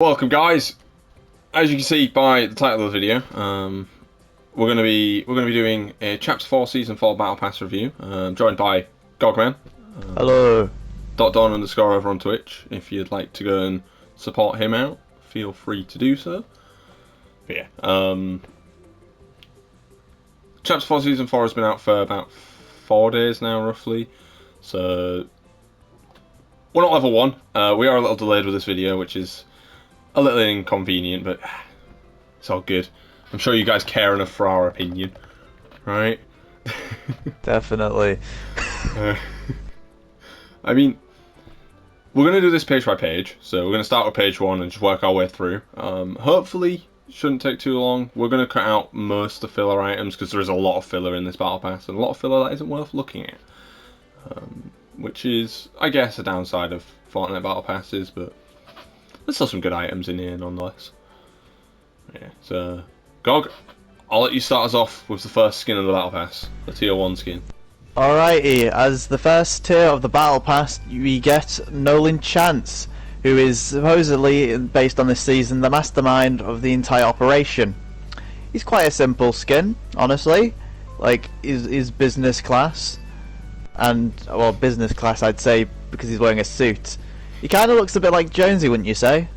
Welcome, guys. As you can see by the title of the video, we're gonna be doing a Chapter 4 Season 4 Battle Pass review. Joined by Gogman. Hello. .don__ over on Twitch. If you'd like to go and support him out, feel free to do so. But yeah, Chapter 4 Season 4 has been out for about 4 days now, roughly. So we're not level 1. We are a little delayed with this video, which is a little inconvenient, but it's all good. I'm sure you guys care enough for our opinion, right? Definitely. I mean, we're going to do this page by page, so we're going to start with page 1 and just work our way through. Hopefully, shouldn't take too long. We're going to cut out most of the filler items, because there is a lot of filler in this Battle Pass, and a lot of filler that isn't worth looking at. Which is, I guess, a downside of Fortnite Battle Passes, but there's still some good items in here, nonetheless. Yeah, so Gog, I'll let you start us off with the first skin of the Battle Pass, the Tier 1 skin. Alrighty, as the first tier of the Battle Pass, we get Nolan Chance, who is supposedly, based on this season, the mastermind of the entire operation. He's quite a simple skin, honestly. Like, he's business class. And, well, business class I'd say, because he's wearing a suit. He kind of looks a bit like Jonesy, wouldn't you say?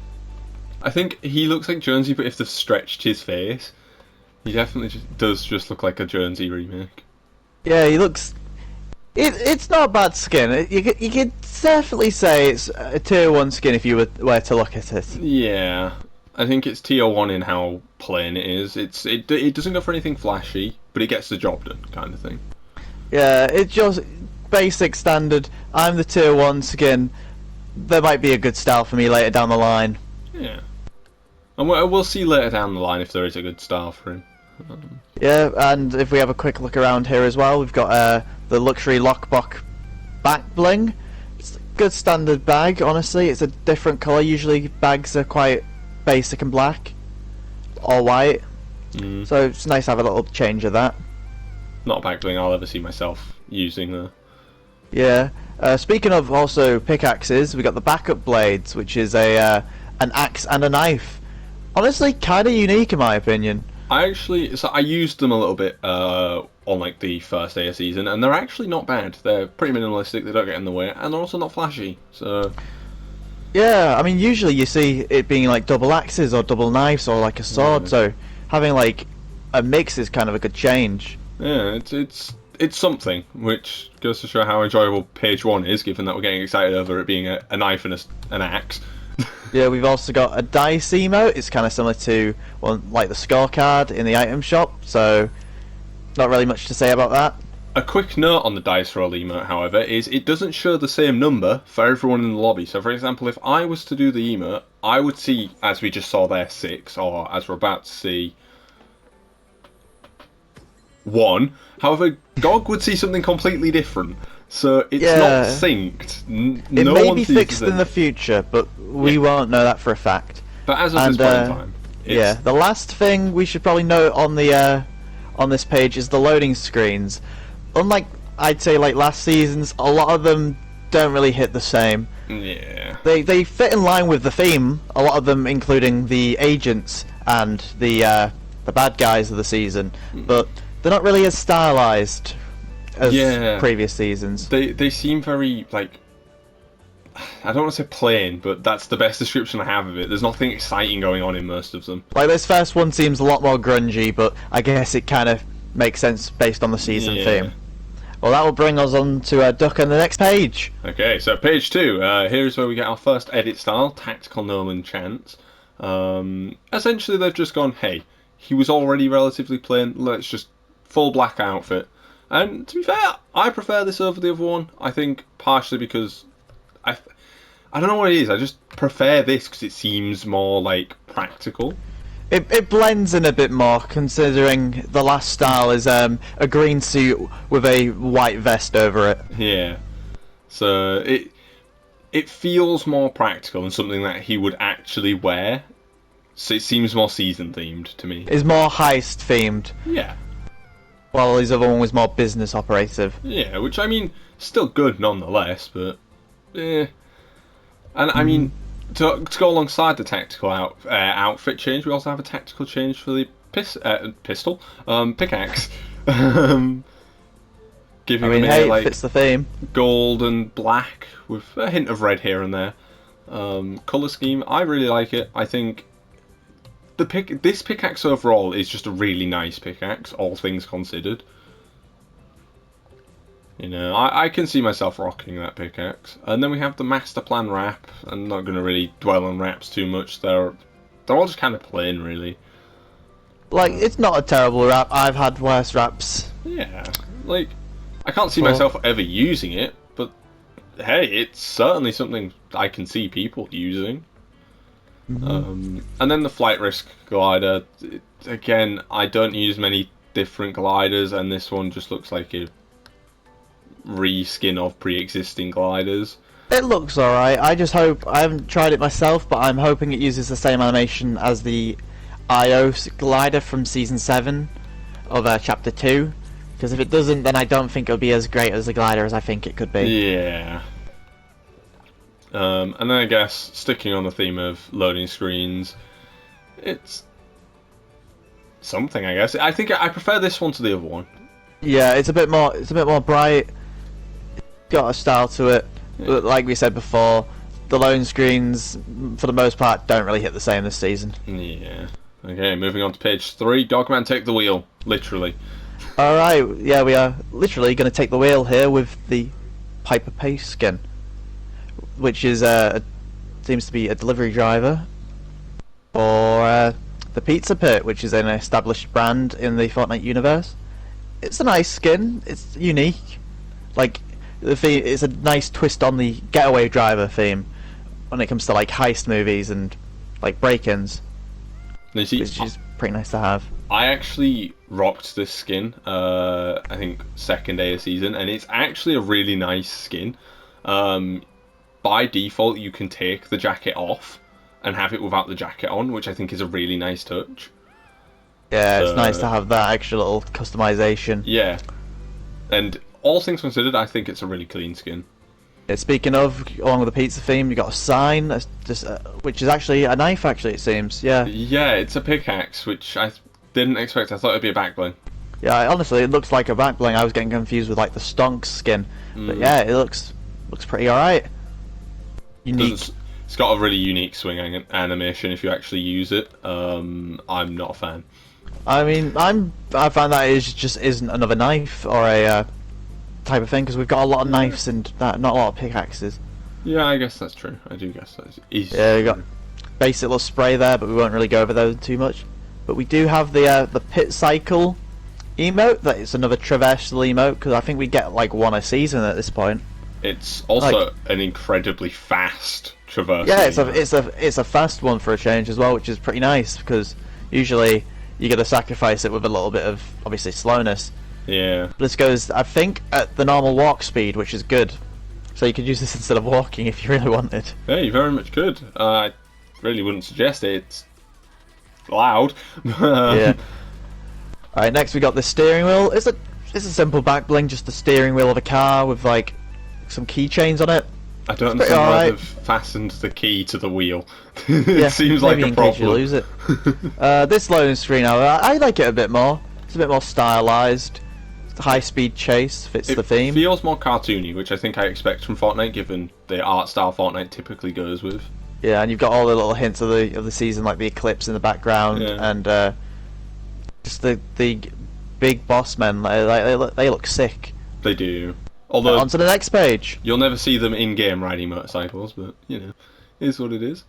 I think he looks like Jonesy, but if they've stretched his face, he definitely does look like a Jonesy remake. Yeah, he looks... It's not a bad skin. You could definitely say it's a tier 1 skin if you were to look at it. Yeah, I think it's tier 1 in how plain it is. It doesn't go for anything flashy, but it gets the job done, kind of thing. Yeah, it's just basic standard. I'm the tier 1 skin. There might be a good style for me later down the line. Yeah, and we'll see later down the line if there is a good style for him. Yeah, and if we have a quick look around here as well, we've got the luxury lockbox back bling. It's a good standard bag, honestly. It's a different colour. Usually bags are quite basic and black or white, so it's nice to have a little change of that. Not a back bling I'll ever see myself using though. Yeah. Speaking of also pickaxes, we got the backup blades, which is an axe and a knife. Honestly, kind of unique in my opinion. I used them a little bit on like the first day of season, and they're actually not bad. They're pretty minimalistic. They don't get in the way, and they're also not flashy. So yeah, I mean, usually you see it being like double axes or double knives or like a sword. So having like a mix is kind of a good change. Yeah, it's something, which goes to show how enjoyable page 1 is, given that we're getting excited over it being a knife and an axe. Yeah, we've also got a dice emote. It's kind of similar to like the scorecard in the item shop, so not really much to say about that. A quick note on the dice roll emote, however, is it doesn't show the same number for everyone in the lobby. So, for example, if I was to do the emote, I would see, as we just saw there, 6, or as we're about to see, 1. However, Gog would see something completely different. So it's not synced. It may be fixed in the future, but we won't know that for a fact. But as of this point in time, yeah, the last thing we should probably note on the on this page is the loading screens. Unlike I'd say like last season's, a lot of them don't really hit the same. Yeah. They fit in line with the theme. A lot of them, including the agents and the bad guys of the season, but they're not really as stylized as previous seasons. They seem very, like, I don't want to say plain, but that's the best description I have of it. There's nothing exciting going on in most of them. Like, this first one seems a lot more grungy, but I guess it kind of makes sense based on the season theme. Well, that will bring us on to Duck on the next page. Okay, so page 2. Here's where we get our first edit style, Tactical Nolan Chance. Essentially, they've just gone, hey, he was already relatively plain, let's just full black outfit. And to be fair, I prefer this over the other one. I think partially because I don't know what it is. I just prefer this because it seems more like practical. It blends in a bit more, considering the last style is a green suit with a white vest over it. Yeah, so it feels more practical and something that he would actually wear. So it seems more season themed to me. It's more heist themed. Yeah. While his other one was more business operative. Yeah, which, I mean, still good nonetheless, but and I mean, to go alongside the tactical outfit change, we also have a tactical change for the pickaxe. Um, I Giving mean, them hey, a it like fits the theme. gold and black with a hint of red here and there. Color scheme, I really like it. I think this pickaxe overall is just a really nice pickaxe, all things considered. You know, I can see myself rocking that pickaxe. And then we have the master plan wrap. I'm not going to really dwell on wraps too much. They're all just kind of plain, really. Like, it's not a terrible wrap. I've had worse wraps. Yeah, like I can't see Well, myself ever using it, but hey, it's certainly something I can see people using. And then the flight risk glider. Again, I don't use many different gliders, and this one just looks like a reskin of pre-existing gliders. it looks alright. I just hope I haven't tried it myself, but I'm hoping it uses the same animation as the IO glider from season 7 of chapter 2. Because if it doesn't, then I don't think it'll be as great as the glider as I think it could be. Yeah. And then I guess sticking on the theme of loading screens, it's something. I guess I think I prefer this one to the other one. Yeah, it's a bit more. It's a bit more bright. It's got a style to it. Yeah. But like we said before, the loading screens, for the most part, don't really hit the same this season. Yeah. Okay, moving on to page 3. Dogman, take the wheel. Literally. Alright, yeah, we are literally going to take the wheel here with the Piper Pace skin, which is seems to be a delivery driver for the Pizza Pit, which is an established brand in the Fortnite universe. It's a nice skin. It's unique. Like the theme, it's a nice twist on the getaway driver theme when it comes to like heist movies and like break-ins, Now, you see, which is pretty nice to have. I actually rocked this skin, I think second day of season, and it's actually a really nice skin. By default, you can take the jacket off and have it without the jacket on, which I think is a really nice touch. Yeah, it's nice to have that extra little customization. Yeah. And all things considered, I think it's a really clean skin. Yeah, speaking of, along with the pizza theme, you got a sign, that's just, which is actually a knife. Actually, it seems. Yeah. Yeah, it's a pickaxe, which I didn't expect. I thought it'd be a back bling. Yeah, honestly, it looks like a back bling. I was getting confused with like the stonk skin, but yeah, it looks pretty alright. Unique. It's got a really unique swing animation if you actually use it. I'm not a fan. I mean, I find that it just isn't another knife or a type of thing, because we've got a lot of knives and not a lot of pickaxes. Yeah, I guess that's true. I do guess that's easy. Yeah, we got basic little spray there, but we won't really go over those too much. But we do have the pit cycle emote. That is another traversal emote, because I think we get like one a season at this point. It's also an incredibly fast traverse. Yeah, it's a fast one for a change as well, which is pretty nice, because usually you got to sacrifice it with a little bit of obviously slowness. Yeah. This goes, I think, at the normal walk speed, which is good. So you could use this instead of walking if you really wanted. Yeah, you very much could. I really wouldn't suggest it. It's loud. Yeah. Alright, next we got the steering wheel. It's a simple back bling, just the steering wheel of a car with like some keychains on it. I don't It's pretty understand why alright. they've fastened the key to the wheel. Yeah, It seems like maybe a in case you problem. lose it. This loading screen, I like it a bit more. It's a bit more stylized. High-speed chase fits It the theme. feels more cartoony, which I think I expect from Fortnite, given the art style Fortnite typically goes with. Yeah, and you've got all the little hints of the season, like the eclipse in the background, Yeah. and just the big boss men. They look sick. They do. Although On to the next page. you'll never see them in-game riding motorcycles, but you know, it is what it is.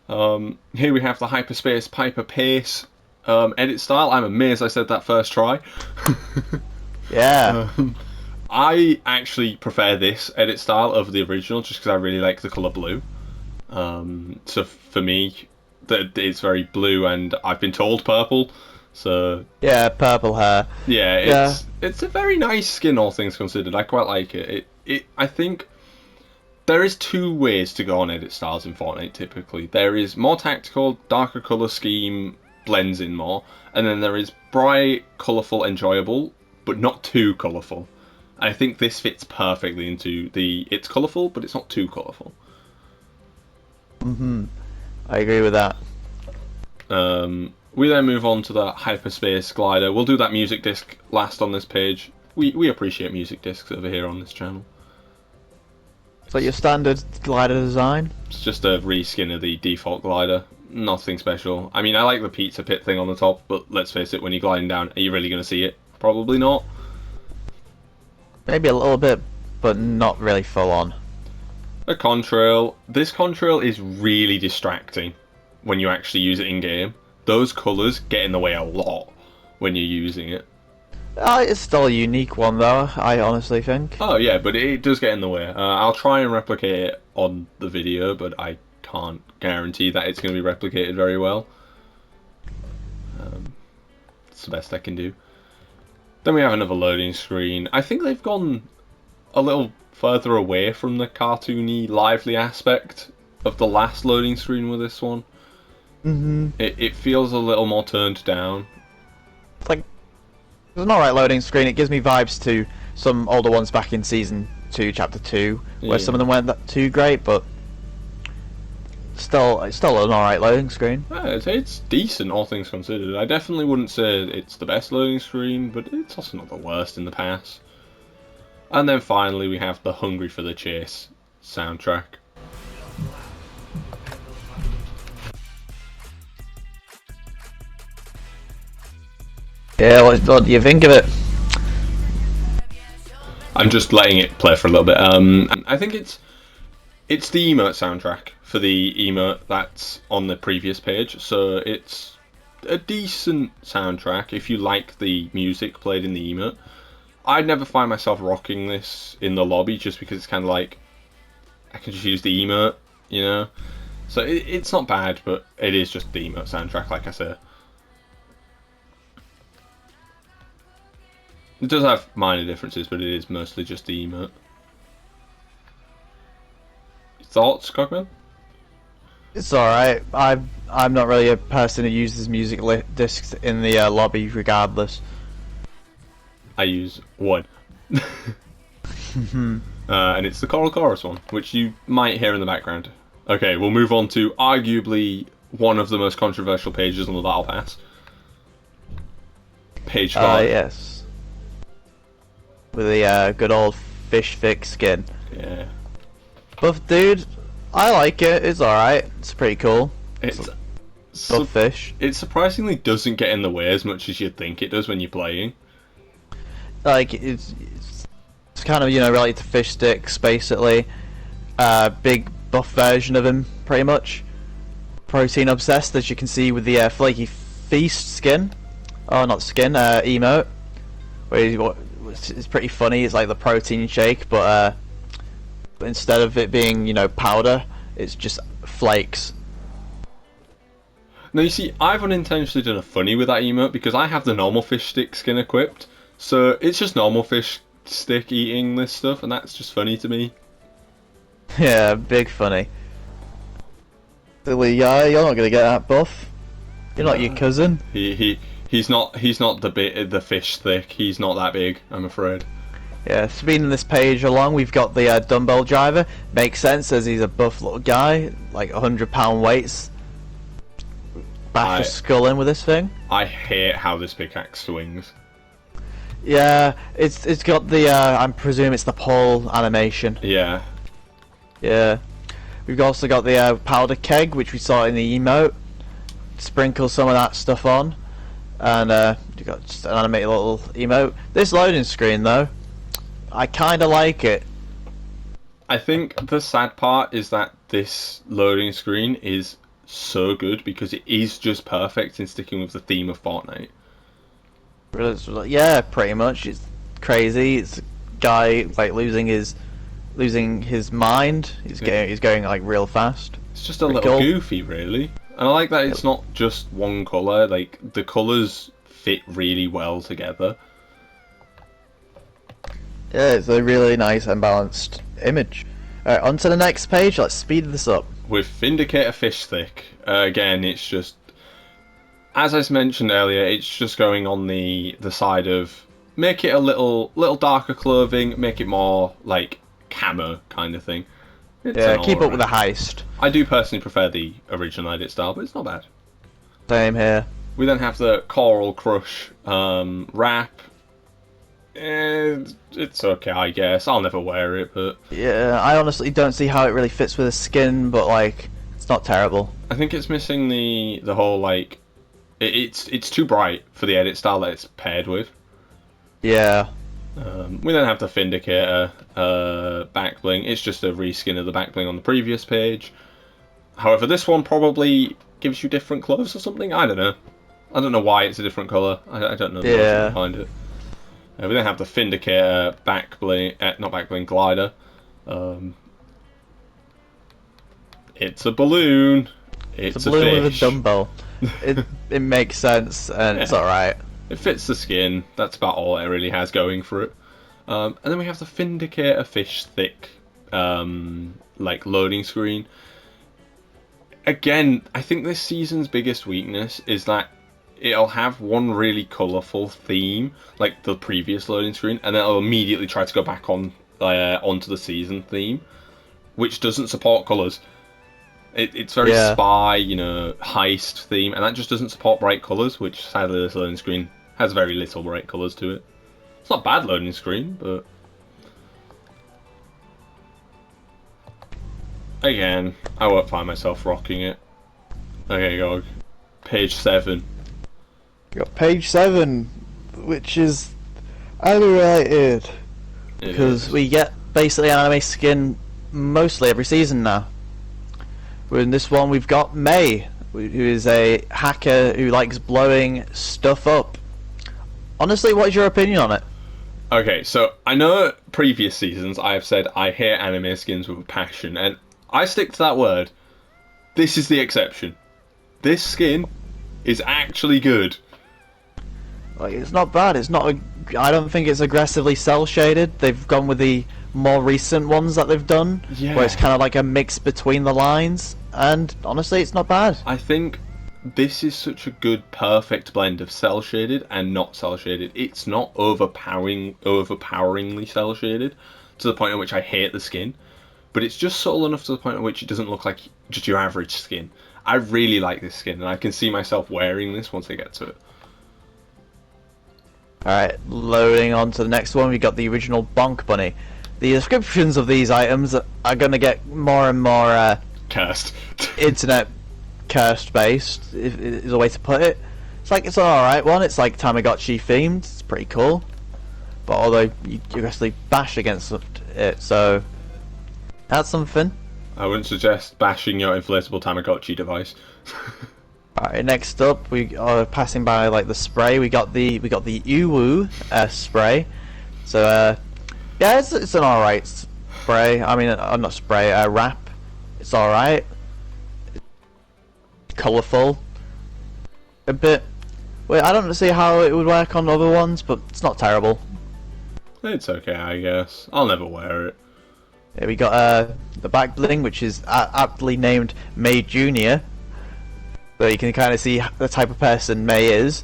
Here we have the Hyperspace Piper Pace edit style. I'm amazed I said that first try. Yeah. I actually prefer this edit style over the original, just because I really like the colour blue. So for me, that it's very blue, and I've been told purple. So Yeah, purple hair. yeah, it's a very nice skin, all things considered. I quite like it. I think there is two ways to go on edit styles in Fortnite. Typically, there is more tactical, darker colour scheme, blends in more, and then there is bright, colourful, enjoyable, but not too colourful. I think this fits perfectly into it's colourful, but it's not too colourful. I agree with that. We then move on to the hyperspace glider. We'll do that music disc last on this page. We appreciate music discs over here on this channel. So your standard glider design? It's just a reskin of the default glider. Nothing special. I mean, I like the pizza pit thing on the top, but let's face it, when you're gliding down, are you really going to see it? Probably not. Maybe a little bit, but not really full on. A contrail. This contrail is really distracting when you actually use it in game. Those colours get in the way a lot when you're using it. It's still a unique one though, I honestly think. Oh yeah, but it does get in the way. I'll try and replicate it on the video, but I can't guarantee that it's going to be replicated very well. It's the best I can do. Then we have another loading screen. I think they've gone a little further away from the cartoony, lively aspect of the last loading screen with this one. It feels a little more turned down. It's like it's an alright loading screen. It gives me vibes to some older ones back in Season 2, Chapter 2, where some of them weren't that too great, but it's still an alright loading screen. Yeah, it's decent, all things considered. I definitely wouldn't say it's the best loading screen, but it's also not the worst in the past. And then finally we have the Hungry for the Chase soundtrack. Yeah, what do you think of it? I'm just letting it play for a little bit. I think it's the emote soundtrack for the emote that's on the previous page, so it's a decent soundtrack if you like the music played in the emote. I'd never find myself rocking this in the lobby just because it's kind of like I can just use the emote, you know? So it's not bad, but it is just the emote soundtrack, like I said. It does have minor differences, but it is mostly just the emote. Thoughts, Cockman? It's alright. I'm not really a person who uses music discs in the lobby regardless. I use one. And it's the Choral Chorus one, which you might hear in the background. Okay, we'll move on to arguably one of the most controversial pages on the Battle Pass. Page 5. Yes. With the good old fish thick skin. Yeah. Buff dude, I like it. It's alright. It's pretty cool. It's buff fish. It surprisingly doesn't get in the way as much as you'd think it does when you're playing. Like it's kind of, you know, related to fish sticks basically. Big buff version of him, pretty much. Protein obsessed, as you can see with the flaky feast skin. Oh, not skin. Emote. Where it's pretty funny. It's like the protein shake, but instead of it being, you know, powder, it's just flakes. Now you see, I've unintentionally done a funny with that emote because I have the normal fish stick skin equipped, so it's just normal fish stick eating this stuff, and that's just funny to me. Yeah, big funny. Silly guy, you're not gonna get that buff. You're not your cousin. He's not the fish stick. He's not that big, I'm afraid. Yeah, speeding this page along, we've got the dumbbell driver. Makes sense as he's a buff little guy, like 100-pound weights. Bash your skull in with this thing. I hate how this pickaxe swings. Yeah, it's got the I presume it's the pole animation. Yeah. Yeah. We've also got the powder keg, which we saw in the emote. Sprinkle some of that stuff on, and you've got just an animated little emote. This loading screen though, I kind of like it. I think the sad part is that this loading screen is so good because it is just perfect in sticking with the theme of Fortnite. Yeah, pretty much. It's crazy. It's a guy like losing his mind. He's going like real fast. It's just a little goofy, really. And I like that it's not just one colour. Like the colours fit really well together. Yeah, it's a really nice and balanced image. Alright, on to the next page. Let's speed this up. With Vindicator Fish Stick, again, it's just, as I mentioned earlier, it's just going on the side of make it a little darker clothing, make it more like camo kind of thing. It's Yeah, an keep up with the alright. heist. I do personally prefer the original edit style, but it's not bad. Same here. We then have the Coral Crush wrap. It's okay, I guess. I'll never wear it, but Yeah, I honestly don't see how it really fits with the skin, but like, it's not terrible. I think it's missing the whole like it's too bright for the edit style that it's paired with. Yeah. We then have the Vindicator back bling. It's just a reskin of the back bling on the previous page. However, this one probably gives you different clothes or something. I don't know. I don't know why it's a different colour. I don't know the logic behind it. We then have the Vindicator back bling, not back bling, glider. It's a balloon. It's a balloon with a fish. dumbbell. It makes sense, and it's alright. It fits the skin. That's about all it really has going for it. And then we have the Vindicator fish thick, like loading screen. Again, I think this season's biggest weakness is that it'll have one really colourful theme, like the previous loading screen, and then it'll immediately try to go back on onto the season theme, which doesn't support colours. It's very spy, heist theme, and that just doesn't support bright colours, which sadly this loading screen has very little bright colours to it. It's not a bad loading screen, but again, I won't find myself rocking it. Okay, go. Page 7. We got page 7, which is unrelated, because we get basically an anime skin mostly every season now. In this one, we've got May, who is a hacker who likes blowing stuff up. Honestly, what is your opinion on it? Okay, so I know previous seasons I have said I hate anime skins with a passion, and I stick to that word. This is the exception. This skin is actually good. Like, it's not bad. It's not. I don't think it's aggressively cell shaded. They've gone with the more recent ones that they've done, where it's kind of like a mix between the lines. And honestly, it's not bad. I think this is such a good, perfect blend of cell shaded and not cell shaded. It's not overpoweringly cell shaded to the point at which I hate the skin, but it's just subtle enough to the point at which it doesn't look like just your average skin. I really like this skin, and I can see myself wearing this once I get to it. Alright, loading on to the next one, we got the original Bonk Bunny. The descriptions of these items are going to get more and more cursed. internet cursed based, is a way to put it. It's like, it's an alright one, it's like Tamagotchi themed, it's pretty cool. But although you aggressively bash against it, so that's something. I wouldn't suggest bashing your inflatable Tamagotchi device. Alright, next up we are passing by like the spray. We got the Uwu spray. So yeah, it's an alright spray. I mean, not spray, wrap. It's alright. Colourful. A bit. Wait, I don't see how it would work on other ones, but it's not terrible. It's okay, I guess. I'll never wear it. Yeah, we got the back bling, which is aptly named May Junior. So you can kind of see the type of person May is.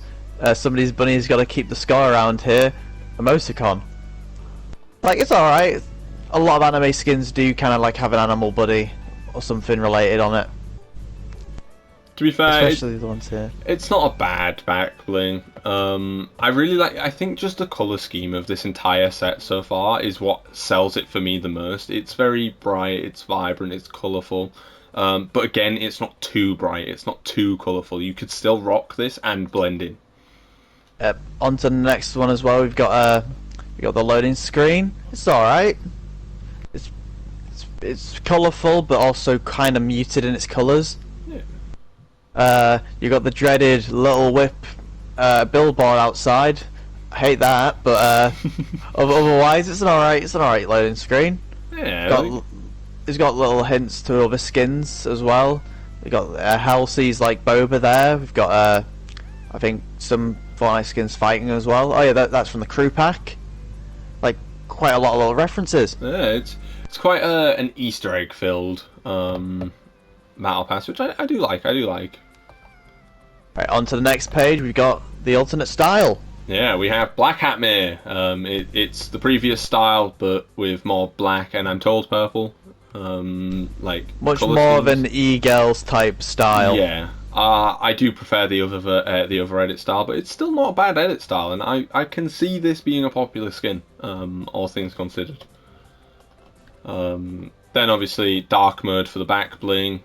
Somebody's bunny's got to keep the score around here. Emoticon. Like, it's alright. A lot of anime skins do kind of like have an animal buddy or something related on it. To be fair, especially the ones here. It's not a bad back bling. I really like. I think just the color scheme of this entire set so far is what sells it for me the most. It's very bright. It's vibrant. It's colorful. But again, it's not too bright. It's not too colorful. You could still rock this and blend in. On to the next one as well. We've got the loading screen. It's all right. It's colorful, but also kind of muted in its colors. You got the dreaded little whip billboard outside. I hate that, but otherwise it's an alright loading screen. Yeah. It's got little hints to other skins as well. We got Halsey's like Boba there. We've got I think some Fortnite skins fighting as well. Oh yeah, that's from the crew pack. Like quite a lot of little references. Yeah, it's quite an Easter egg filled battle pass, which I do like. Right, on to the next page. We've got the alternate style. Yeah, we have Black Hat Mare. It's the previous style, but with more black and I'm told purple. Like Much colour more of schemes. an e-girls type style. Yeah. I do prefer the other edit style, but it's still not a bad edit style, and I can see this being a popular skin, all things considered. Then obviously dark mode for the back bling.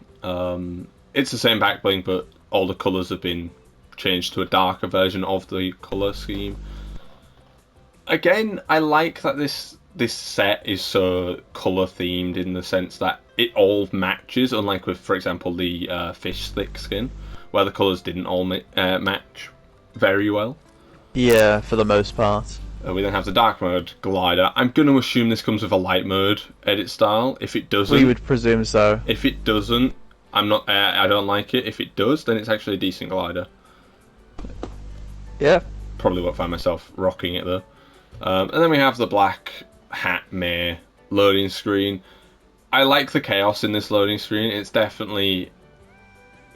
It's the same back bling, but all the colours have been changed to a darker version of the colour scheme. Again, I like that this set is so colour themed in the sense that it all matches, unlike with, for example, the fish stick skin, where the colours didn't all match very well. Yeah, for the most part. We then have the dark mode glider. I'm going to assume this comes with a light mode edit style. If it doesn't, We would presume so. if it doesn't, I'm not. I don't like it. If it does, then it's actually a decent glider. Yeah. Probably won't find myself rocking it though. And then we have the black hat mare loading screen. I like the chaos in this loading screen. It's definitely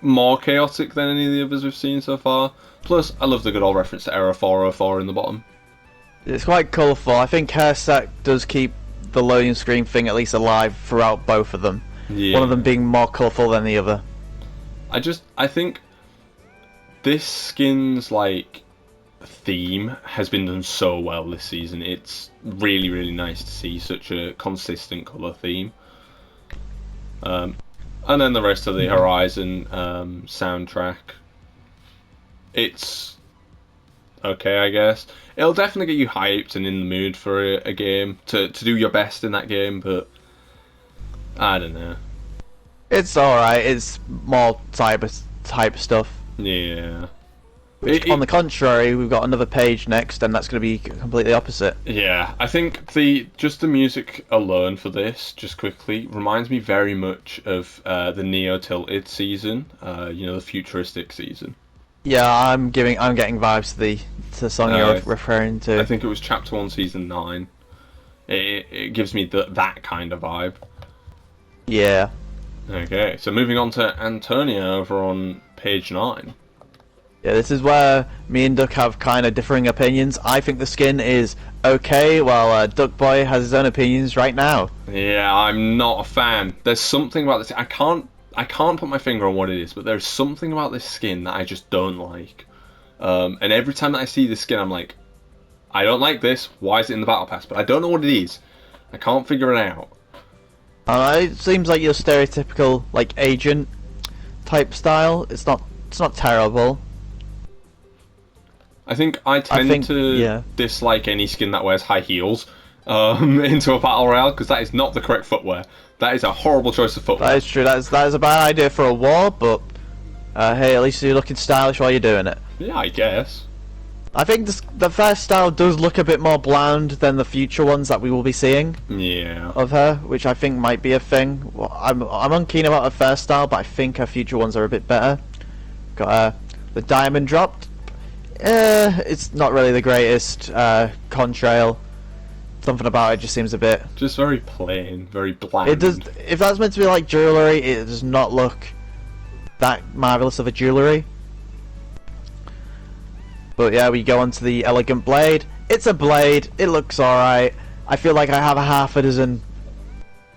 more chaotic than any of the others we've seen so far. Plus, I love the good old reference to Error 404 in the bottom. It's quite colourful. I think Hairsack does keep the loading screen thing at least alive throughout both of them. Yeah. One of them being more colourful than the other. I think this skin's like theme has been done so well this season. It's really, really nice to see such a consistent colour theme. And then the rest of the Horizon soundtrack. It's okay, I guess. It'll definitely get you hyped and in the mood for a game to do your best in that game, but I don't know. It's alright. It's more type stuff. Yeah. On the contrary, we've got another page next, and that's going to be completely opposite. Yeah, I think the music alone for this, just quickly, reminds me very much of the Neo Tilted season. The futuristic season. Yeah, I'm getting vibes to the song you're referring to. I think it was Chapter 1, Season 9. It gives me that kind of vibe. Yeah. Okay, so moving on to Antonia over on page 9. Yeah, this is where me and Duck have kind of differing opinions. I think the skin is okay, while Duck Boy has his own opinions right now. Yeah, I'm not a fan. There's something about this. I can't put my finger on what it is, but there's something about this skin that I just don't like. And every time that I see this skin, I'm like, I don't like this. Why is it in the battle pass? But I don't know what it is. I can't figure it out. It seems like your stereotypical like agent type style. It's not terrible. I think I tend to dislike any skin that wears high heels into a battle royale, because that is not the correct footwear. That is a horrible choice of footwear. That is true. That is a bad idea for a war, but hey, at least you're looking stylish while you're doing it. Yeah, I guess. I think the first style does look a bit more bland than the future ones that we will be seeing. Yeah. Of her, which I think might be a thing. Well, I'm unkeen about her first style, but I think her future ones are a bit better. Got the diamond dropped. It's not really the greatest contrail. Something about it just seems a bit... Just very plain, very bland. It does. If that's meant to be like jewellery, it does not look that marvellous of a jewellery. But yeah, we go on to the elegant blade. It's a blade. It looks alright. I feel like I have a half a dozen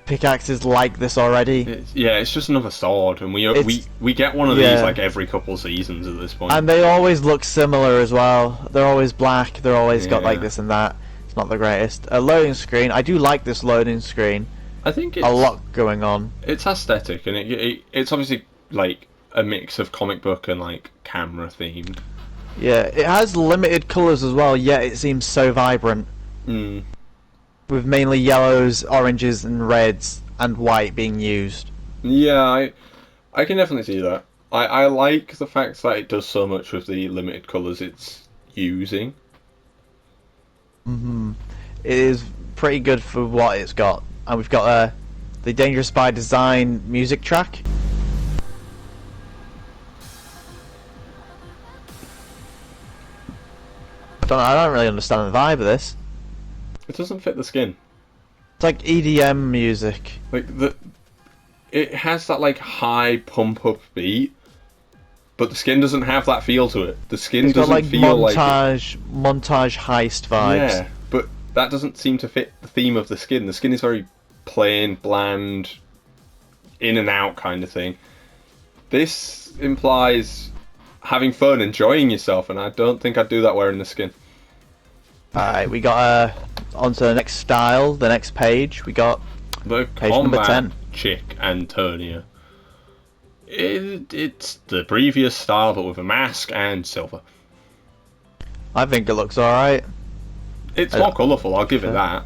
pickaxes like this already. It's just another sword, and we get one of these like every couple seasons at this point. And they always look similar as well. They're always black. They're always got like this and that. It's not the greatest. A loading screen. I do like this loading screen. I think it's a lot going on. It's aesthetic, and it's obviously like a mix of comic book and like camera themed. Yeah, it has limited colours as well, yet it seems so vibrant. With mainly yellows, oranges and reds and white being used. Yeah, I can definitely see that. I like the fact that it does so much with the limited colours it's using. It is pretty good for what it's got. And we've got the Dangerous by Design music track. I don't really understand the vibe of this. It doesn't fit the skin. It's like EDM music. Like it has that like high pump up beat, but the skin doesn't have that feel to it. The skin it's doesn't got, like, feel montage heist vibes. Yeah, but that doesn't seem to fit the theme of the skin. The skin is very plain, bland, in and out kind of thing. This implies having fun, enjoying yourself, and I don't think I'd do that wearing the skin. Alright, we got onto the next style, the next page. We got The page number 10. Chick Antonia. It's the previous style, but with a mask and silver. I think it looks alright. It's more colourful, I'll give it that.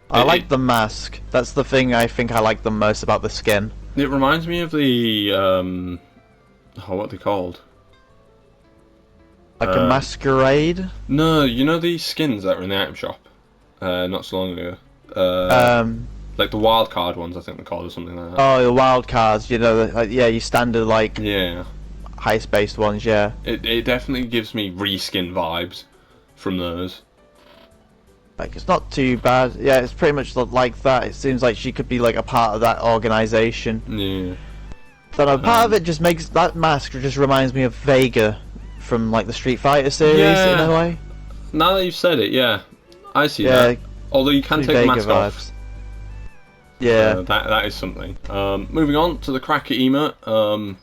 I like the mask. That's the thing I think I like the most about the skin. It reminds me of the what are they called? Like a masquerade? No, you know these skins that were in the item shop not so long ago. Like the wild card ones, I think they're called, or something like that. Oh, the wild cards. You know, yeah, your standard like heist-based ones. Yeah. It definitely gives me reskin vibes from those. Like, it's not too bad. Yeah, it's pretty much like that. It seems like she could be like a part of that organization. Yeah. But a part of it just makes that mask just reminds me of Vega from like the Street Fighter series in a way. Now that you've said it, yeah, I see that. Although you can take the mask off. Yeah. That is something. Moving on to the Cracker emote.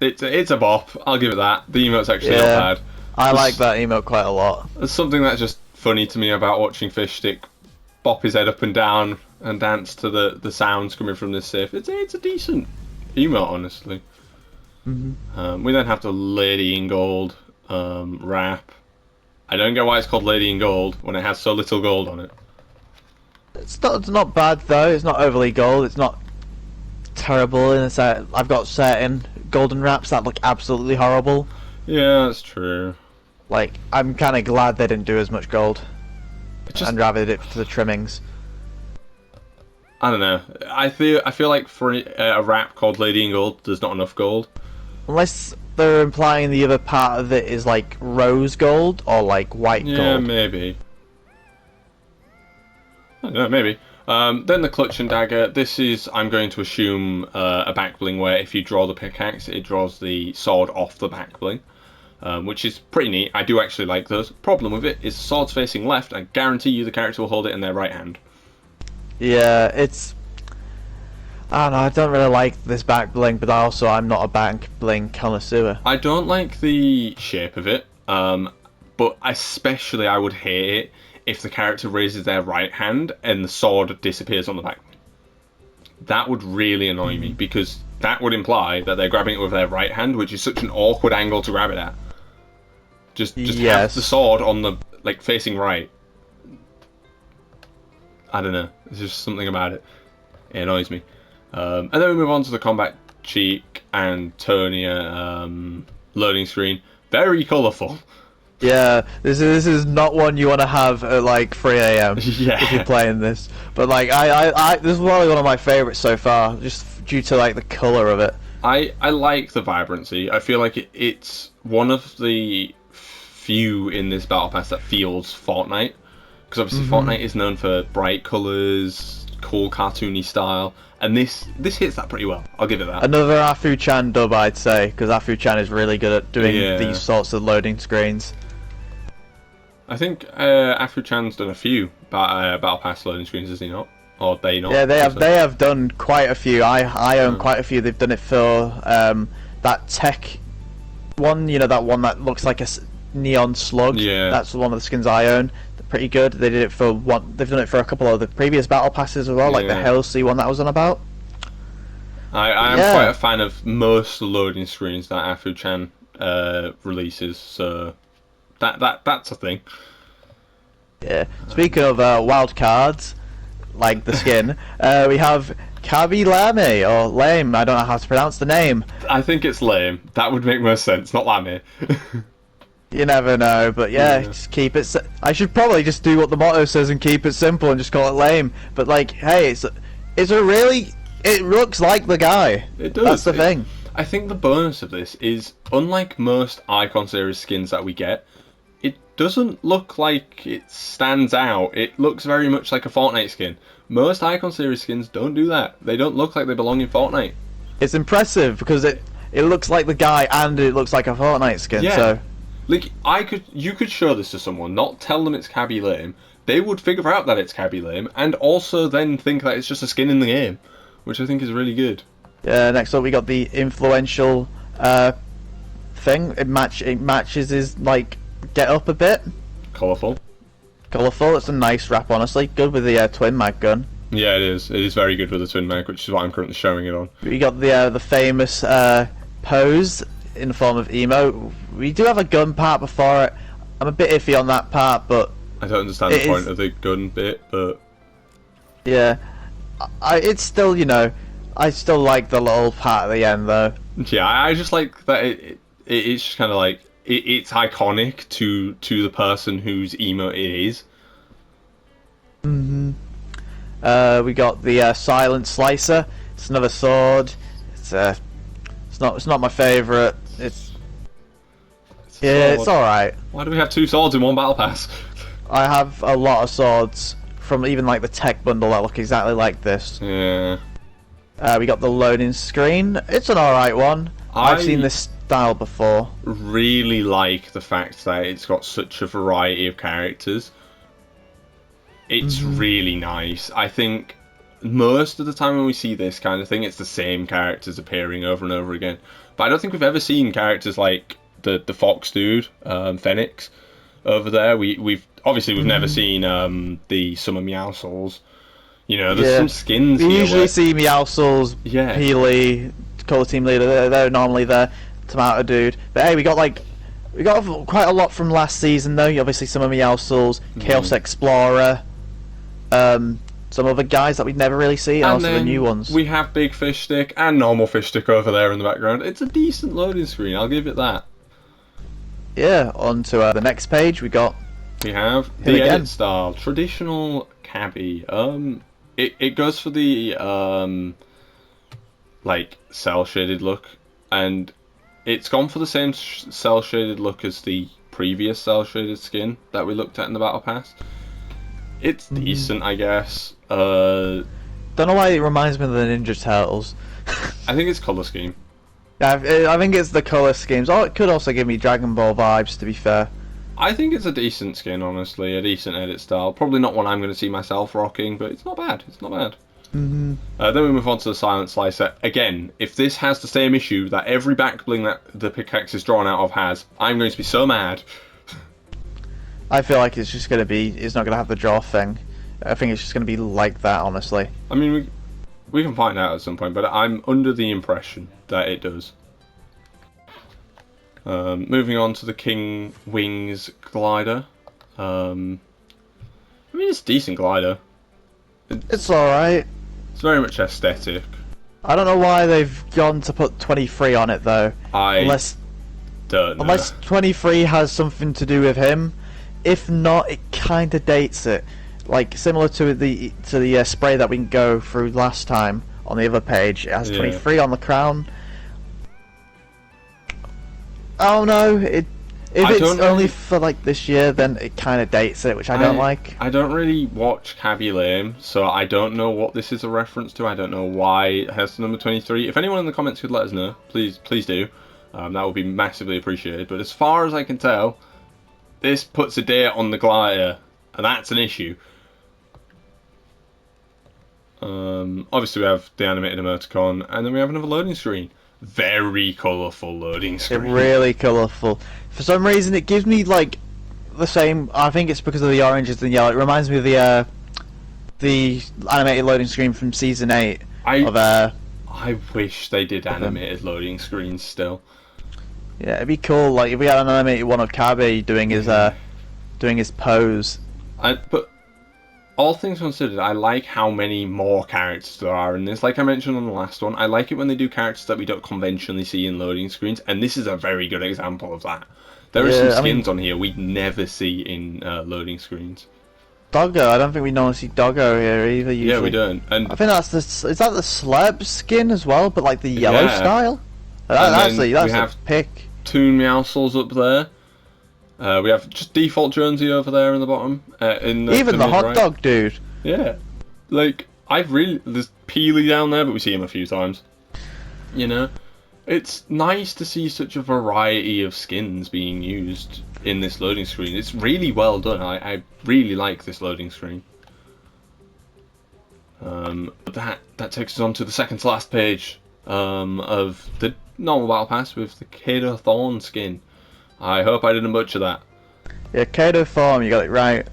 It's a bop. I'll give it that. The emote's actually not bad. I like that emote quite a lot. There's something that's just funny to me about watching Fishstick bop his head up and down and dance to the sounds coming from this safe. It's a decent emote, honestly. We then have the Lady in Gold wrap. I don't get why it's called Lady in Gold when it has so little gold on it. It's not bad though. It's not overly gold. It's not terrible in a set. I've got certain golden wraps that look absolutely horrible. Yeah, that's true. Like, I'm kind of glad they didn't do as much gold and rather did it to the trimmings. I don't know. I feel like for a wrap called Lady in Gold, there's not enough gold. Unless they're implying the other part of it is like rose gold or like white gold. Yeah, maybe. I don't know, maybe. Then the Clutch and Dagger. This is, I'm going to assume, a back bling where if you draw the pickaxe, it draws the sword off the back bling. Which is pretty neat. I do actually like those. Problem with it is the sword's facing left. I guarantee you the character will hold it in their right hand. Yeah, it's... I don't know, I don't really like this back bling, but also I'm not a back bling connoisseur. I don't like the shape of it, but especially I would hate it if the character raises their right hand and the sword disappears on the back. That would really annoy me, because that would imply that they're grabbing it with their right hand, which is such an awkward angle to grab it at. Just have the sword on the, like, facing right. I don't know. There's just something about it. It annoys me. And then we move on to the Combat Cheek Antonia loading screen. Very colourful. Yeah, this is not one you want to have at like 3 AM if you're playing this. But like I this is probably one of my favourites so far, just due to like the colour of it. I like the vibrancy. I feel like it's one of the few in this battle pass that feels Fortnite, because obviously Fortnite is known for bright colours, cool cartoony style, and this hits that pretty well. I'll give it that. Another Afu-chan dub, I'd say, because Afu-chan is really good at doing these sorts of loading screens. I think Afu-chan's done a few battle pass loading screens, has he not? Or they not? Yeah, they have done quite a few. I own quite a few. They've done it for that tech one, you know, that one that looks like a neon slug. Yeah. That's one of the skins I own. They're pretty good. They did it for one. They've done it for a couple of the previous battle passes as well, like the Hellsea one that I was on about. I am quite a fan of most loading screens that Afu-chan releases, so that's a thing. Yeah. Speaking of wild cards, like the skin, we have Kabi Lame, or Lame. I don't know how to pronounce the name. I think it's lame. That would make most sense, not Lame. You never know, but yeah, just keep it. I should probably just do what the motto says and keep it simple and just call it Lame. But like, hey, it's a really. It looks like the guy. It does. That's the thing. I think the bonus of this is, unlike most Icon series skins that we get, it doesn't look like it stands out. It looks very much like a Fortnite skin. Most Icon series skins don't do that. They don't look like they belong in Fortnite. It's impressive because it looks like the guy and it looks like a Fortnite skin. Yeah. So, like, you could show this to someone, not tell them it's Cabby Lame, they would figure out that it's Cabby Lame, and also then think that it's just a skin in the game, which I think is really good. Next up, we got the influential thing. It matches his like get up a bit. Colourful. Colourful. It's a nice wrap, honestly. Good with the twin mag gun. Yeah, it is. It is very good with the twin mag, which is what I'm currently showing it on. We got the famous pose in the form of emo. We do have a gun part before it. I'm a bit iffy on that part, but I don't understand the point of the gun bit, but yeah, it's still, you know, I still like the little part at the end though. Yeah, I just like that it's just kind of like it's iconic to the person whose emo it is. We got the silent slicer. It's another sword. It's not my favourite. It's all right. Why do we have two swords in one battle pass? I have a lot of swords from even like the tech bundle that look exactly like this. Yeah. We got the loading screen. It's an alright one. I've seen this style before. Really like the fact that it's got such a variety of characters. It's really nice. I think most of the time when we see this kind of thing, it's the same characters appearing over and over again. But I don't think we've ever seen characters like the fox dude, Phoenix, over there. We've never seen the Summer Meowscles. You know, there's some skins we here. We usually see Meowscles, Peely, Colour Team Leader. They're normally there. Tomato Dude. But hey, we got quite a lot from last season though. Obviously, some of Meowscles, Chaos Explorer, some other guys that we'd never really see, and also the new ones. We have Big Fish Stick and Normal Fish Stick over there in the background. It's a decent loading screen, I'll give it that. Yeah, on to the next page. We have the edit style, traditional Cabby. It goes for the like cell shaded look, and it's gone for the same cell shaded look as the previous cell shaded skin that we looked at in the battle pass. It's decent, I guess. Don't know why it reminds me of the Ninja Turtles. I think it's colour scheme. Yeah, I think it's the colour schemes. Oh, it could also give me Dragon Ball vibes, to be fair. I think it's a decent skin, honestly. A decent edit style. Probably not one I'm going to see myself rocking, but it's not bad. It's not bad. Then we move on to the Silent Slicer. Again, if this has the same issue that every back bling that the pickaxe is drawn out of has, I'm going to be so mad. I feel like it's just going to be... It's not going to have the draw thing. I think it's just going to be like that, honestly. I mean, we can find out at some point, but I'm under the impression that it does. Moving on to the King Wings glider. I mean, it's a decent glider. It's alright. It's very much aesthetic. I don't know why they've gone to put 23 on it, though. Unless 23 has something to do with him. If not, it kind of dates it. Like, similar to the spray that we can go through last time on the other page. It has 23 on the crown. Oh no, if it's only for like this year, then it kind of dates it, which I don't like. I don't really watch Cabby Lame, so I don't know what this is a reference to. I don't know why it has the number 23. If anyone in the comments could let us know, please do. That would be massively appreciated. But as far as I can tell, this puts a date on the glider, and that's an issue. Obviously we have the animated emoticon, and then we have another loading screen. Very colourful loading screen. Really colourful. For some reason, it gives me like the same. I think it's because of the oranges and yellow. It reminds me of the animated loading screen from season 8. I wish they did animated loading screens still. Yeah, it'd be cool. Like if we had an animated one of Cabby doing his pose. But all things considered, I like how many more characters there are in this. Like I mentioned on the last one, I like it when they do characters that we don't conventionally see in loading screens, and this is a very good example of that. There are some skins on here we'd never see in loading screens. Doggo, I don't think we normally see Doggo here either. Usually. Yeah, we don't. And I think that's is that the Slurp skin as well, but like the yellow style. That's a pick. Toon Meowscles up there. We have just default Jonesy over there in the bottom. Even the hot dog dude. Yeah, like there's Peely down there, but we see him a few times. You know, It's nice to see such a variety of skins being used in this loading screen. It's really well done. I really like this loading screen. That takes us on to the second to last page of the normal battle pass with the Kato Thorn skin. I hope I didn't butcher that. Yeah, Kato form, you got it right.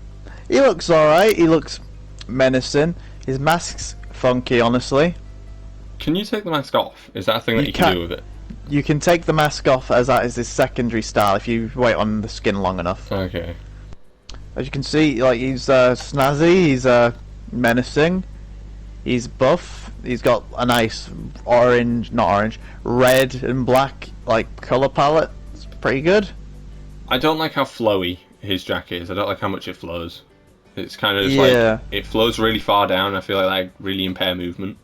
He looks alright, he looks menacing. His mask's funky, honestly. Can you take the mask off? Is that a thing that you can do with it? You can take the mask off as that is his secondary style if you wait on the skin long enough. Okay. As you can see, like he's snazzy, he's menacing, he's buff, he's got a nice red and black like colour palette. It's pretty good. I don't like how flowy his jacket is. I don't like how much it flows. It's kind of just like, it flows really far down. I feel like that really impair movement.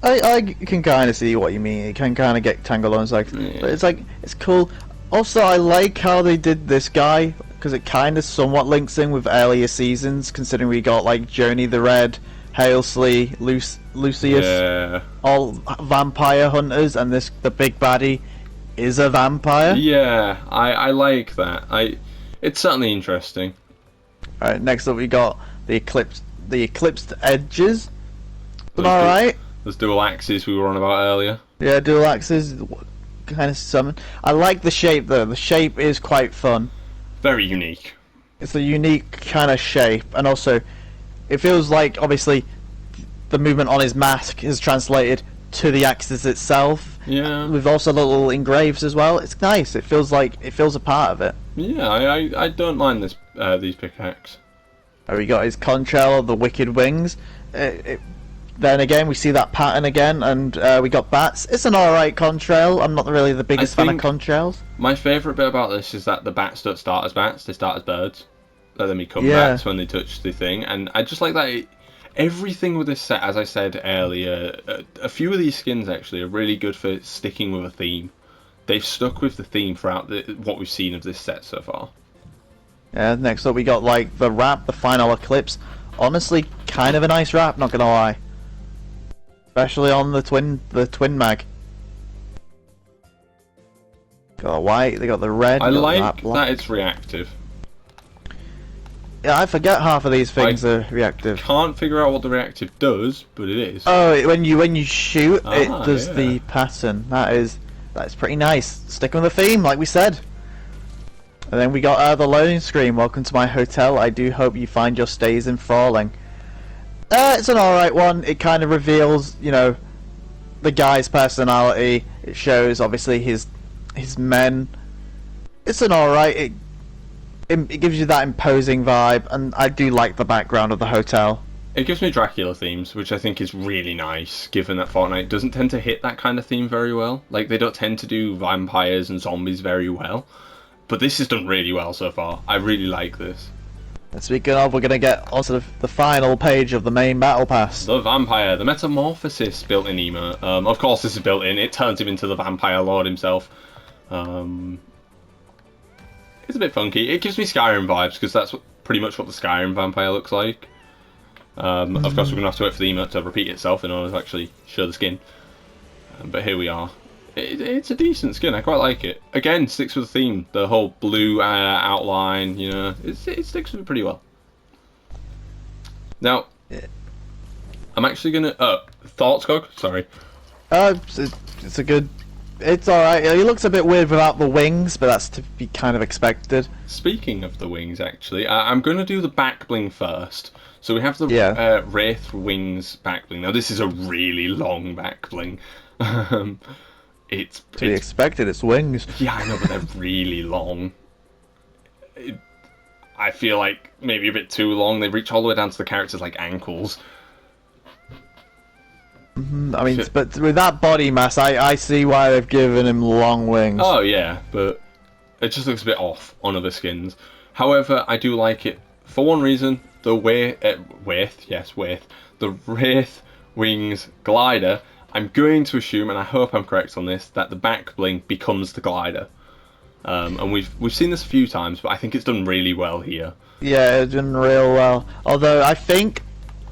I can kind of see what you mean. It can kind of get tangled on. But it's like, it's cool. Also, I like how they did this guy, because it kind of somewhat links in with earlier seasons, considering we got like Journey the Red, Hailsley, Lucius, all vampire hunters, and the big baddie is a vampire. Yeah, I like that. It's certainly interesting. Alright, next up we got the eclipsed edges. Alright. Those dual axes we were on about earlier. Yeah, dual axes, kind of summon. I like the shape though. The shape is quite fun. Very unique. It's a unique kind of shape, and also it feels like obviously the movement on his mask is translated to the axis itself. Yeah. With also little engraves as well. It's nice. It feels a part of it. Yeah, I don't mind these pickaxe. We got his contrail, the wicked wings. Then again, we see that pattern again, and we got bats. It's an alright contrail. I'm not really the biggest fan of contrails. My favourite bit about this is that the bats don't start as bats, they start as birds. Let them become bats when they touch the thing. And I just like that everything with this set, as I said earlier, a few of these skins actually are really good for sticking with a theme. They've stuck with the theme throughout what we've seen of this set so far. Yeah, next up we got like the wrap, the final eclipse. Honestly, kind of a nice wrap, not gonna lie. Especially on the twin mag. Got the white, they got the red. I like that it's reactive. Yeah, I forget half of these things are reactive. Can't figure out what the reactive does, but it is. Oh, when you shoot, it does the pattern. That's pretty nice. Sticking with the theme, like we said. And then we got the loading screen. Welcome to my hotel. I do hope you find your stays enthralling. It's an alright one. It kind of reveals, the guy's personality. It shows, obviously, his men. It's an alright. It gives you that imposing vibe, and I do like the background of the hotel. It gives me Dracula themes, which I think is really nice, given that Fortnite doesn't tend to hit that kind of theme very well. Like, they don't tend to do vampires and zombies very well. But this is done really well so far. I really like this. And speaking of, we're going to get onto the final page of the main battle pass. The vampire, the metamorphosis built-in emote. Of course this is built-in. It turns him into the vampire lord himself. It's a bit funky. It gives me Skyrim vibes, because that's pretty much what the Skyrim vampire looks like. Of course we're going to have to wait for the emote to repeat itself in order to actually show the skin. But here we are. It's a decent skin. I quite like it. Again, sticks with the theme. The whole blue outline, it sticks with it pretty well. Now, I'm actually gonna. Thoughts, Cog? Sorry. It's a good. It's alright. He looks a bit weird without the wings, but that's to be kind of expected. Speaking of the wings, actually, I'm gonna do the back bling first. So we have the Wraith wings back bling. Now this is a really long back bling. It's to be expected. It's wings. Yeah, I know, but they're really long. I feel like maybe a bit too long. They reach all the way down to the characters' like ankles. I mean, but with that body mass, I see why they've given him long wings. Oh yeah, but it just looks a bit off on other skins. However, I do like it for one reason: the the Wraith wings glider. I'm going to assume, and I hope I'm correct on this, that the back bling becomes the glider. And we've seen this a few times, but I think it's done really well here. Yeah, it's done real well. Although I think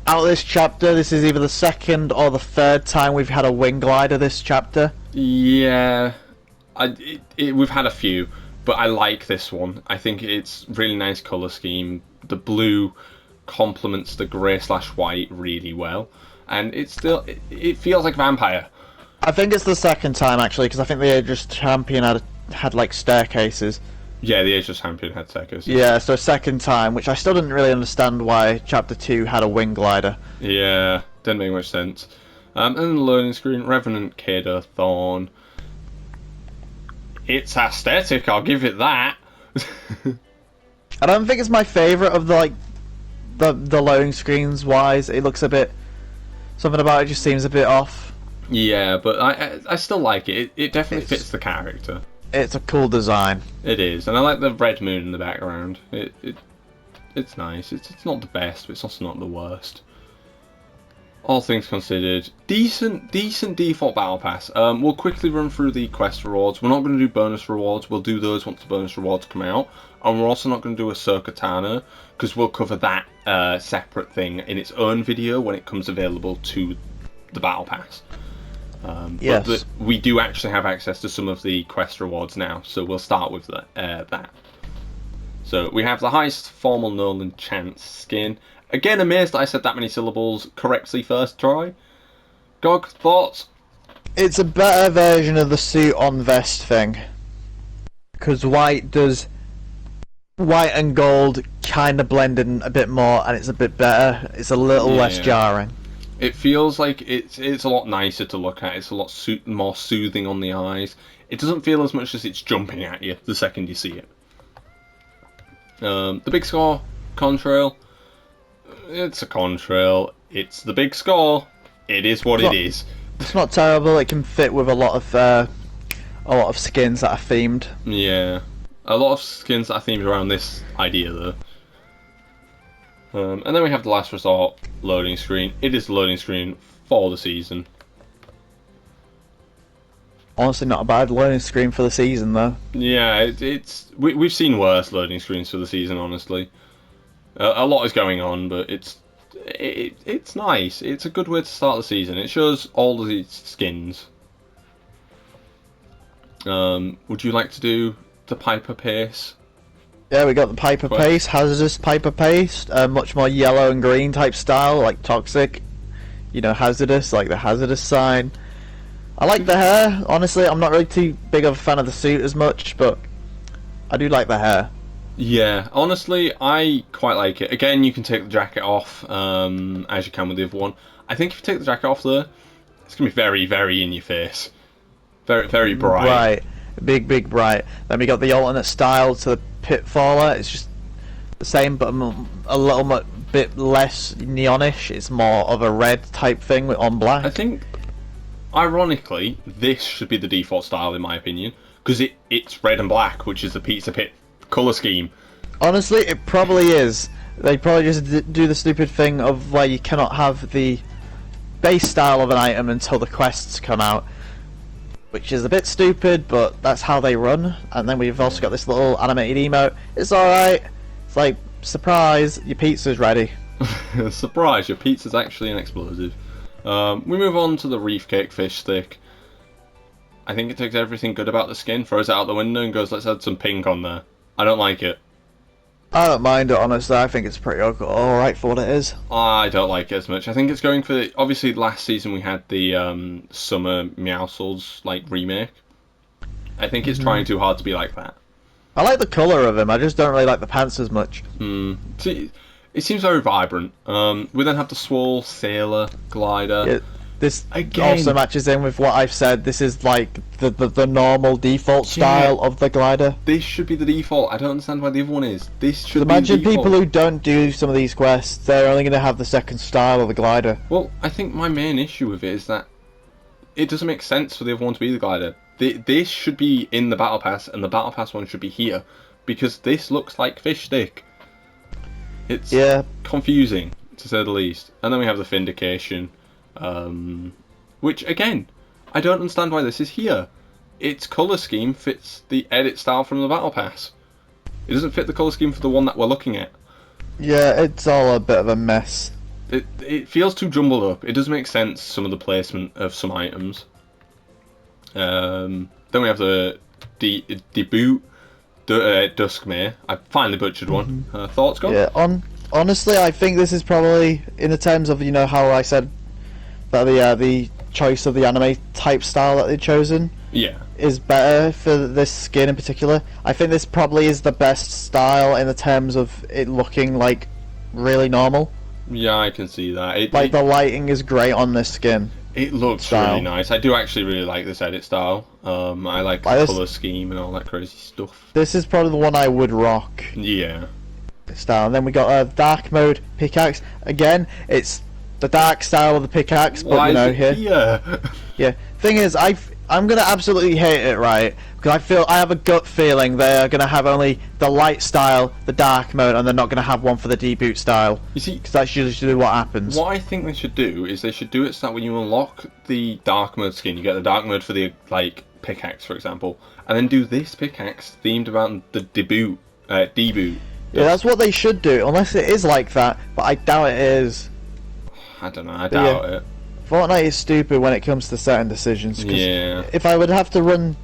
Out of this chapter, this is either the second or the third time we've had a wing glider this chapter. Yeah, we've had a few, but I like this one. I think it's really nice colour scheme. The blue complements the grey/white really well, and it feels like Vampire. I think it's the second time actually, because I think the Ageless Champion had like staircases. Yeah, the Ageless Champion had staircases. Yeah, so second time, which I still didn't really understand why chapter 2 had a wing glider. Yeah, didn't make much sense. And then the loading screen, Revenant Kader Thorn. It's aesthetic, I'll give it that. I don't think it's my favourite of the loading screens wise. It looks a bit, something about it just seems a bit off. Yeah, but I still like it. It definitely fits the character. It's a cool design. It is, and I like the red moon in the background. It's nice. It's not the best, but it's also not the worst. All things considered, decent default battle pass. We'll quickly run through the quest rewards. We're not going to do bonus rewards. We'll do those once the bonus rewards come out, and we're also not going to do a Circuitana because we'll cover that separate thing in its own video when it comes available to the battle pass. Yes. But we do actually have access to some of the quest rewards now, so we'll start with that. So we have the highest formal Nolan Chance skin. Again, amazed that I said that many syllables correctly first try. Gog, thoughts? It's a better version of the suit on vest thing. Because white and gold kind of blend in a bit more, and it's a bit better. It's a little less jarring. It feels like it's a lot nicer to look at. It's a lot more soothing on the eyes. It doesn't feel as much as it's jumping at you the second you see it. The big score contrail. It's a contrail. It's the big score. It is what it is. It's not terrible. It can fit with a lot of skins that are themed. Yeah, a lot of skins that are themed around this idea though. And then we have the last resort loading screen. It is the loading screen for the season. Honestly, not a bad loading screen for the season though. Yeah, we've seen worse loading screens for the season. Honestly, a lot is going on, but it's nice. It's a good way to start the season. It shows all of these skins. Would you like to do the Piper Pace? Yeah, we got the Piper Pace, hazardous Piper Pace, much more yellow and green type style, like toxic. You know, hazardous, like the hazardous sign. I like the hair. Honestly, I'm not really too big of a fan of the suit as much, but I do like the hair. Yeah, honestly, I quite like it. Again, you can take the jacket off, as you can with the other one. I think if you take the jacket off though, it's going to be very, very in your face. Very, very bright. Right. Big bright. Then we got the alternate style to the Pitfaller. It's just the same, but a little bit less neonish. It's more of a red type thing on black. I think, ironically, this should be the default style in my opinion, because it's red and black, which is the Pizza Pit colour scheme. Honestly, it probably is. They probably just do the stupid thing of where you cannot have the base style of an item until the quests come out, which is a bit stupid, but that's how they run. And then we've also got this little animated emote. It's alright. It's like, surprise, your pizza's ready. Surprise, your pizza's actually an explosive. We move on to the Reef Cake Fish Stick. I think it takes everything good about the skin, throws it out the window and goes, let's add some pink on there. I don't like it. I don't mind it, honestly. I think it's pretty alright for what it is. I don't like it as much. I think it's going for... Obviously, last season we had the Summer Meowscles remake. I think it's trying too hard to be like that. I like the colour of him. I just don't really like the pants as much. See, it seems very vibrant. We then have the Swole Sailor Glider. Yeah, this also matches in with what I've said. This is like the normal default style of the glider. This should be the default. I don't understand why the other one is. This should Imagine be the default. people who don't do some of these quests, they're only going to have the second style of the glider. Well, I think my main issue with it is that it doesn't make sense for the other one to be the glider. This should be in the Battle Pass, and the Battle Pass one should be here, because this looks like Fish Stick. It's confusing, to say the least. And then we have the Vindication, which, again, I don't understand why this is here. Its colour scheme fits the edit style from the Battle Pass. It doesn't fit the colour scheme for the one that we're looking at. Yeah, it's all a bit of a mess. it feels too jumbled up. It does make sense, some of the placement of some items. Then we have the debut Duskmere. I finally butchered one. Thoughts, Gog? Yeah, honestly, I think this is probably, in the terms of, you know, how I said that the choice of the anime type style that they've chosen Yeah. is better for this skin in particular. I think this probably is the best style in the terms of it looking like really normal. Yeah, I can see that. The lighting is great on this skin. It looks style. really nice. I do actually really like this edit style. I like the colour scheme and all that crazy stuff. This is probably the one I would rock. Yeah. Style. And then we got a dark mode pickaxe. Again, it's the dark style of the pickaxe, but you know, here. Yeah. Thing is, I'm gonna absolutely hate it, right? Because I have a gut feeling they're gonna have only the light style, the dark mode, and they're not gonna have one for the deboot style. You see, because that's usually what happens. What I think they should do is they should do it so that when you unlock the dark mode skin, you get the dark mode for the pickaxe, for example, and then do this pickaxe themed about the deboot. Yeah, that's what they should do, unless it is like that. But I doubt it is. I don't know. I doubt it. Fortnite is stupid when it comes to certain decisions. Yeah. If I would have to run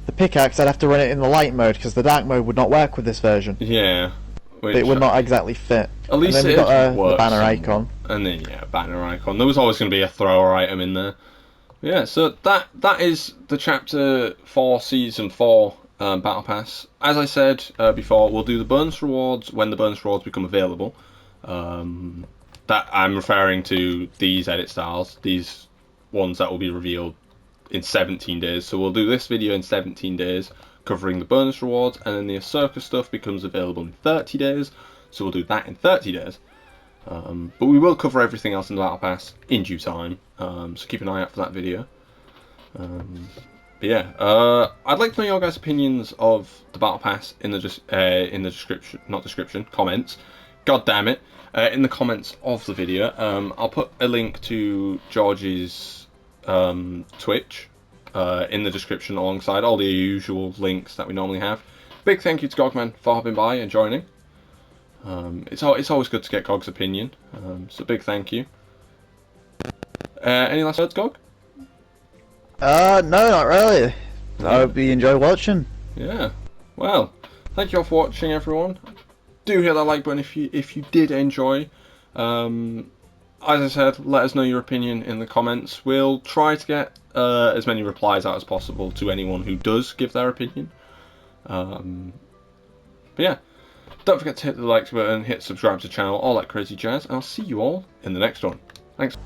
the pickaxe, I'd have to run it in the light mode because the dark mode would not work with this version. Yeah. It would not exactly fit. At least and then it we've got works. the banner icon. And then banner icon. There was always going to be a thrower item in there. Yeah. So that is the chapter 4, season 4 battle pass. As I said before, we'll do the bonus rewards when the bonus rewards become available. That I'm referring to these edit styles, these ones that will be revealed in 17 days. So we'll do this video in 17 days, covering the bonus rewards, and then the Ahsoka stuff becomes available in 30 days. So we'll do that in 30 days. But we will cover everything else in the battle pass in due time. So keep an eye out for that video. But yeah, I'd like to know your guys' opinions of the battle pass in the comments. God damn it. In the comments of the video. I'll put a link to George's Twitch in the description alongside all the usual links that we normally have. Big thank you to Gogman for hopping by and joining. It's always good to get Gog's opinion, so big thank you. Any last words, Gog? No, not really. I hope you enjoy watching. Yeah. Well, thank you all for watching, everyone. Do hit that like button if you did enjoy. As I said, let us know your opinion in the comments. We'll try to get as many replies out as possible to anyone who does give their opinion. But yeah, don't forget to hit the like button, hit subscribe to the channel, all that crazy jazz, and I'll see you all in the next one. Thanks.